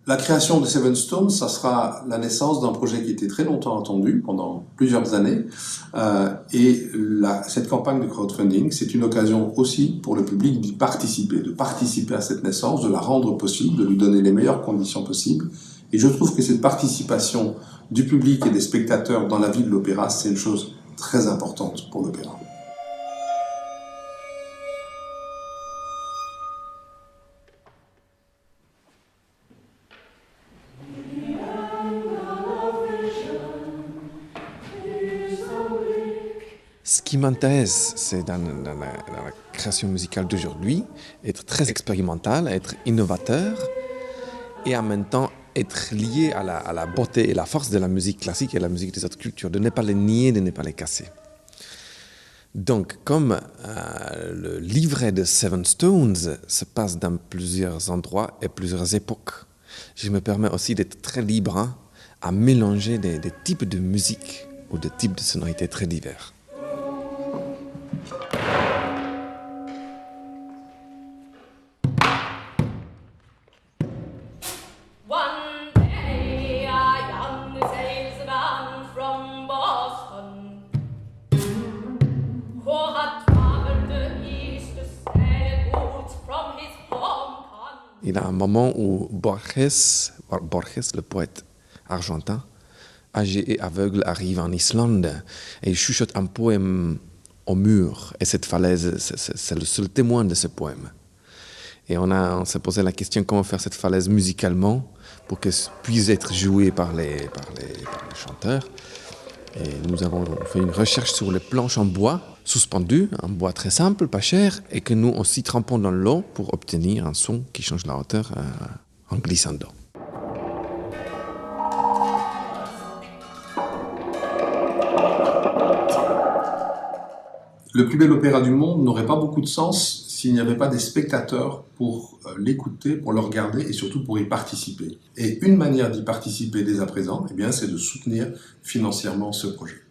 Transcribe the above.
La création de Seven Stones, ça sera la naissance d'un projet qui était très longtemps attendu, pendant plusieurs années. Cette campagne de crowdfunding, c'est une occasion aussi pour le public d'y participer, de participer à cette naissance, de la rendre possible, de lui donner les meilleures conditions possibles. Et je trouve que cette participation du public et des spectateurs dans la vie de l'opéra, c'est une chose très importante pour l'opéra. Ce qui m'intéresse, c'est dans la création musicale d'aujourd'hui, être très expérimental, être innovateur et en même temps être lié à la beauté et la force de la musique classique et la musique des autres cultures, de ne pas les nier, de ne pas les casser. Donc, comme le livret de Seven Stones se passe dans plusieurs endroits et plusieurs époques, je me permets aussi d'être très libre à mélanger des types de musique ou des types de sonorités très divers. Il y a un moment où Borges, le poète argentin, âgé et aveugle, arrive en Islande et il chuchote un poème au mur. Et cette falaise, c'est le seul témoin de ce poème. Et on s'est posé la question comment faire cette falaise musicalement pour qu'elle puisse être jouée par les chanteurs. Et nous avons fait une recherche sur les planches en bois suspendues, un bois très simple, pas cher, et que nous aussi trempons dans l'eau pour obtenir un son qui change la hauteur en glissando. Le plus bel opéra du monde n'aurait pas beaucoup de sens s'il n'y avait pas des spectateurs pour l'écouter, pour le regarder et surtout pour y participer. Et une manière d'y participer dès à présent, eh bien, c'est de soutenir financièrement ce projet.